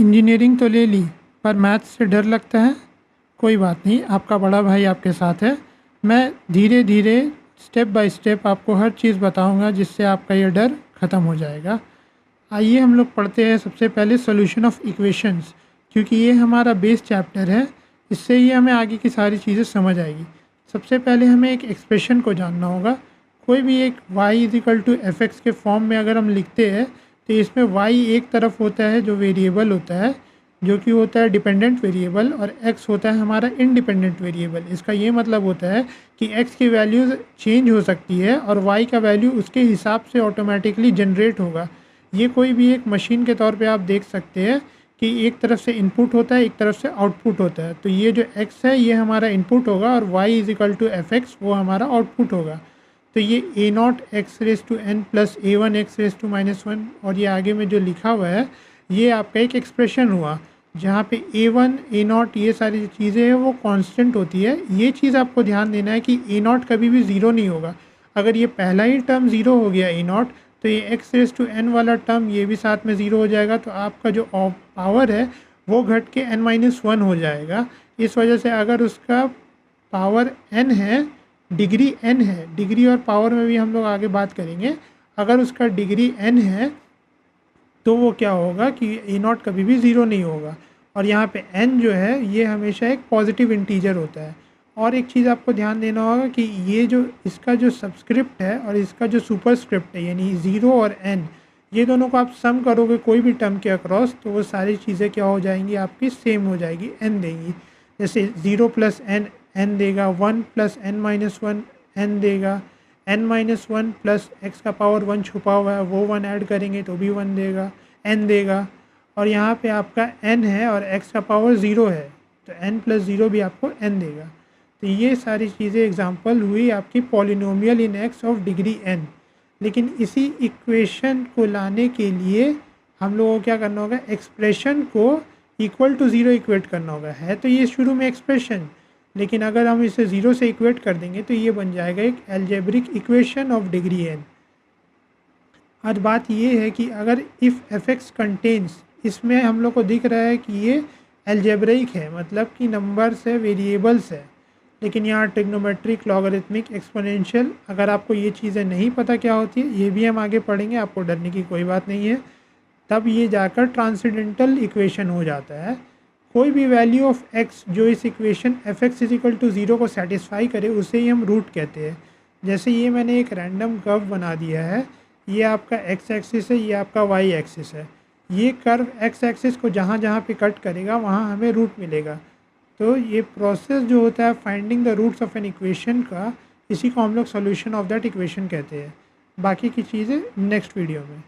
Engineering तो ले ली पर मैथ्स से डर लगता है। कोई बात नहीं, आपका बड़ा भाई आपके साथ है। मैं धीरे धीरे स्टेप बाय स्टेप आपको हर चीज़ बताऊंगा जिससे आपका ये डर ख़त्म हो जाएगा। आइए हम लोग पढ़ते हैं सबसे पहले सॉल्यूशन ऑफ इक्वेशंस, क्योंकि ये हमारा बेस चैप्टर है। इससे ही हमें आगे की सारी चीज़ें समझ आएगी। सबसे पहले हमें एक एक्सप्रेशन को जानना होगा। कोई भी एक y is equal to f x के फॉर्म में अगर हम लिखते हैं तो इसमें y एक तरफ होता है जो वेरिएबल होता है, जो कि होता है डिपेंडेंट वेरिएबल, और x होता है हमारा इंडिपेंडेंट वेरिएबल। इसका ये मतलब होता है कि x की वैल्यूज़ चेंज हो सकती है और y का वैल्यू उसके हिसाब से ऑटोमेटिकली जनरेट होगा। ये कोई भी एक मशीन के तौर पे आप देख सकते हैं कि एक तरफ से इनपुट होता है, एक तरफ से आउटपुट होता है। तो ये जो x है ये हमारा इनपुट होगा और y is equal to f x वो हमारा आउटपुट होगा। तो ये a nought x raise to n plus a1 x raise to -1 और ये आगे में जो लिखा हुआ है ये आपका एक एक्सप्रेशन हुआ, जहाँ पे a1 a नॉट ये सारी चीज़ें हैं वो कांस्टेंट होती है। ये चीज़ आपको ध्यान देना है कि a नॉट कभी भी ज़ीरो नहीं होगा। अगर ये पहला ही टर्म ज़ीरो हो गया a नॉट, तो ये एक्स रेस टू n वाला टर्म ये भी साथ में ज़ीरो हो जाएगा। तो आपका जो पावर है वो घट के n-1 हो जाएगा। इस वजह से अगर उसका पावर n है, डिग्री n है, डिग्री और पावर में भी हम लोग आगे बात करेंगे, अगर उसका डिग्री n है तो वो क्या होगा कि ए नॉट कभी भी ज़ीरो नहीं होगा। और यहाँ पे n जो है ये हमेशा एक पॉजिटिव इंटीजर होता है। और एक चीज़ आपको ध्यान देना होगा कि ये जो इसका जो सबस्क्रिप्ट है और इसका जो सुपरस्क्रिप्ट है, यानी 0 और n, ये दोनों को आप सम करोगे कोई भी टर्म के अक्रॉस, तो वो सारी चीज़ें क्या हो जाएंगी, आपकी सेम हो जाएगी, n देंगी। जैसे 0 प्लस n n देगा, 1 प्लस n-1 n देगा, n-1 प्लस x का पावर 1 छुपा हुआ है वो 1 ऐड करेंगे तो भी 1 देगा, n देगा। और यहाँ पे आपका n है और x का पावर 0 है तो n प्लस 0 भी आपको n देगा। तो ये सारी चीज़ें एग्जांपल हुई आपकी polynomial in x of degree n। लेकिन इसी इक्वेशन को लाने के लिए हम लोगों को क्या करना होगा, एक्सप्रेशन को इक्वल टू 0 इक्वेट करना होगा। है तो ये शुरू में एक्सप्रेशन, लेकिन अगर हम इसे 0 से इक्वेट कर देंगे तो ये बन जाएगा एक algebraic equation of degree n। आज बात ये है कि अगर इफ़ एफ एक्स कंटेन्स, इसमें हम लोग को दिख रहा है कि ये एल्जेब्रिक है, मतलब कि नंबर्स है, वेरिएबल्स है। लेकिन यहाँ ट्रिग्नोमेट्रिक, लॉगरिथमिक, एक्सपोनेंशियल, अगर आपको ये चीज़ें नहीं पता क्या होती है, ये भी हम आगे पढ़ेंगे, आपको डरने की कोई बात नहीं है। तब ये जाकर ट्रांसेंडेंटल इक्वेशन हो जाता है। कोई भी वैल्यू ऑफ x जो इस equation f x is equal to 0 को सेटिस्फाई करे उसे ही हम रूट कहते हैं। जैसे ये मैंने एक रैंडम कर्व बना दिया है, ये आपका x एक्सिस है, ये आपका y एक्सिस है। ये कर्व x एक्सिस को जहाँ जहाँ पे कट करेगा वहाँ हमें रूट मिलेगा। तो ये प्रोसेस जो होता है finding the roots of an equation का, इसी को हम लोग सोल्यूशन ऑफ दैट इक्वेशन कहते हैं। बाकी की चीज़ें नेक्स्ट वीडियो में।